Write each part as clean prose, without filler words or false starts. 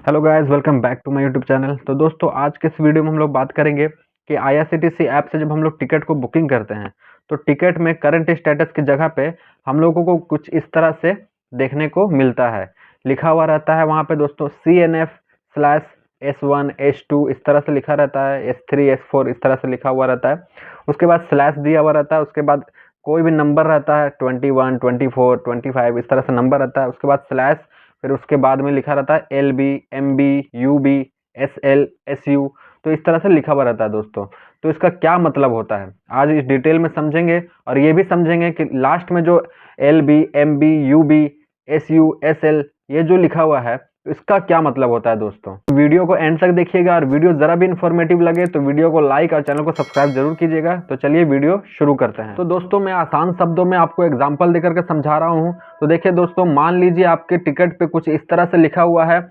Hello guys, welcome back to my YouTube channel. तो दोस्तों, आज के इस वीडियो में हम लोग बात करेंगे कि आईआरसीटीसी ऐप से जब हम लोग टिकट को बुकिंग करते हैं तो टिकट में करंट स्टेटस की जगह पे हम लोगों को कुछ इस तरह से देखने को मिलता है। लिखा हुआ रहता है वहाँ पे दोस्तों CNF/S1 S2 इस तरह से लिखा रहता है, S3 S4 इस तरह से लिखा हुआ रहता है। उसके बाद स्लैश दिया हुआ रहता है, उसके बाद कोई भी नंबर रहता है 21 24 25 इस तरह से नंबर रहता है। उसके बाद स्लैश, फिर उसके बाद में लिखा रहता है LB MB UB SL SU, तो इस तरह से लिखा हुआ रहता है दोस्तों। तो इसका क्या मतलब होता है आज इस डिटेल में समझेंगे, और ये भी समझेंगे कि लास्ट में जो LB MB UB SU SL ये जो लिखा हुआ है इसका क्या मतलब होता है दोस्तों। वीडियो को एंड तक देखिएगा, और वीडियो ज़रा भी इन्फॉर्मेटिव लगे तो वीडियो को लाइक और चैनल को सब्सक्राइब जरूर कीजिएगा। तो चलिए वीडियो शुरू करते हैं। तो दोस्तों, मैं आसान शब्दों में आपको एग्जांपल देकर के समझा रहा हूँ। तो देखिए दोस्तों, मान लीजिए आपके टिकट पे कुछ इस तरह से लिखा हुआ है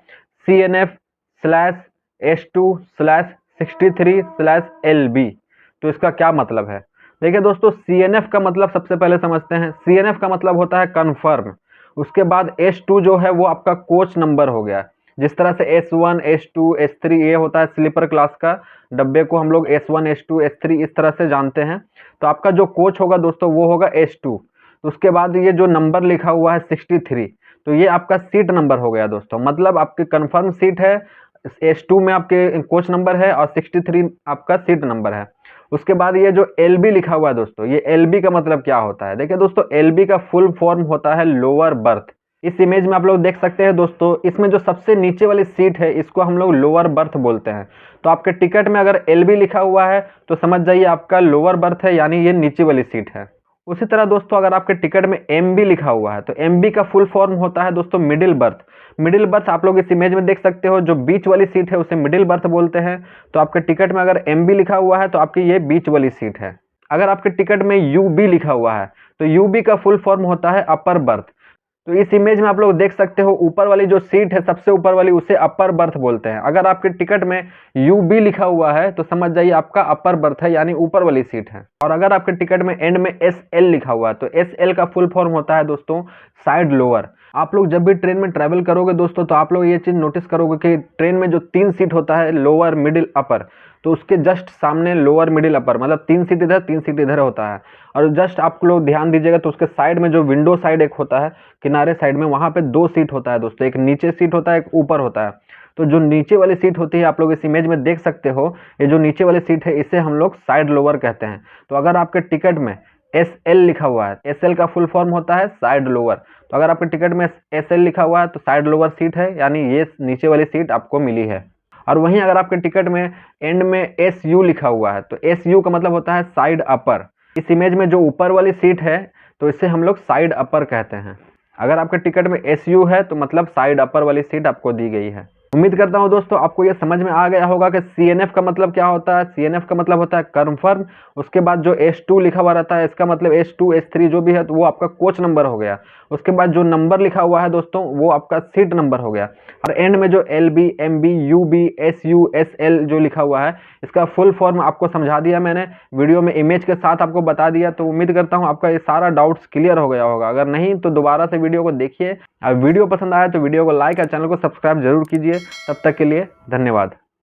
CNF/S2/63/LB। तो इसका क्या मतलब है? देखिए दोस्तों, CNF का मतलब सबसे पहले समझते हैं। CNF का मतलब होता है कन्फर्म। उसके बाद S2 जो है वो आपका कोच नंबर हो गया। जिस तरह से S1 S2 S3 ये होता है स्लीपर क्लास का डब्बे को हम लोग S1 S2 S3 इस तरह से जानते हैं। तो आपका जो कोच होगा दोस्तों वो होगा S2। उसके बाद ये जो नंबर लिखा हुआ है 63, तो ये आपका सीट नंबर हो गया दोस्तों। मतलब आपकी कंफर्म सीट है, S2 में आपके कोच नंबर है और 63 आपका सीट नंबर है। उसके बाद ये जो LB लिखा हुआ है दोस्तों, ये LB का मतलब क्या होता है? देखिए दोस्तों, LB का फुल फॉर्म होता है लोअर बर्थ। इस इमेज में आप लोग देख सकते हैं दोस्तों, इसमें जो सबसे नीचे वाली सीट है इसको हम लोग लोअर बर्थ बोलते हैं। तो आपके टिकट में अगर LB लिखा हुआ है तो समझ जाइए आपका लोअर बर्थ है, यानी ये नीचे वाली सीट है। उसी तरह दोस्तों, अगर आपके टिकट में MB लिखा हुआ है तो MB का फुल फॉर्म होता है दोस्तों मिडिल बर्थ। मिडिल बर्थ आप लोग इस इमेज में देख सकते हो, जो बीच वाली सीट है उसे मिडिल बर्थ बोलते हैं। तो आपके टिकट में अगर MB लिखा हुआ है तो आपकी ये बीच वाली सीट है। अगर आपके टिकट में UB लिखा हुआ है तो UB का फुल फॉर्म होता है अपर बर्थ। तो इस इमेज में आप लोग देख सकते हो, ऊपर वाली जो सीट है सबसे ऊपर वाली उसे अपर बर्थ बोलते हैं। अगर आपके टिकट में UB लिखा हुआ है तो समझ जाइए आपका अपर बर्थ है, यानी ऊपर वाली सीट है। और अगर आपके टिकट में एंड में SL लिखा हुआ है तो SL का फुल फॉर्म होता है दोस्तों साइड लोअर। आप लोग जब भी ट्रेन में ट्रैवल करोगे दोस्तों तो आप लोग ये चीज़ नोटिस करोगे कि ट्रेन में जो 3 सीट होता है लोअर मिडिल अपर, तो उसके जस्ट सामने लोअर मिडिल अपर, मतलब 3 सीट इधर 3 सीट इधर होता है। और जस्ट आप लोग ध्यान दीजिएगा तो उसके साइड में जो विंडो साइड एक होता है, किनारे साइड में, वहाँ पे 2 सीट होता है दोस्तों। एक नीचे सीट होता है, एक ऊपर होता है। तो जो नीचे वाली सीट होती है आप लोग इस इमेज में देख सकते हो, ये जो नीचे वाली सीट है इसे हम लोग साइड लोअर कहते हैं। तो अगर आपके टिकट में SL लिखा हुआ है, SL का फुल फॉर्म होता है साइड लोअर। तो अगर आपके टिकट में SL लिखा हुआ है तो साइड लोअर सीट है, यानी ये नीचे वाली सीट आपको मिली है। और वहीं अगर आपके टिकट में एंड में SU लिखा हुआ है तो SU का मतलब होता है साइड अपर। इस इमेज में जो ऊपर वाली सीट है तो इसे हम लोग साइड अपर कहते हैं। अगर आपके टिकट में SU है तो मतलब साइड अपर वाली सीट आपको दी गई है। उम्मीद करता हूं दोस्तों आपको ये समझ में आ गया होगा कि CNF का मतलब क्या होता है। CNF का मतलब होता है कंफर्म। उसके बाद जो S2 लिखा हुआ रहता है इसका मतलब S2 S3 जो भी है तो वो आपका कोच नंबर हो गया। उसके बाद जो नंबर लिखा हुआ है दोस्तों वो आपका सीट नंबर हो गया। और एंड में जो LB MB UB SU SL जो लिखा हुआ है इसका फुल फॉर्म आपको समझा दिया मैंने, वीडियो में इमेज के साथ आपको बता दिया। तो उम्मीद करता हूँ आपका ये सारा डाउट्स क्लियर हो गया होगा। अगर नहीं तो दोबारा से वीडियो को देखिए। और वीडियो पसंद आया तो वीडियो को लाइक और चैनल को सब्सक्राइब जरूर कीजिए। तब तक के लिए धन्यवाद।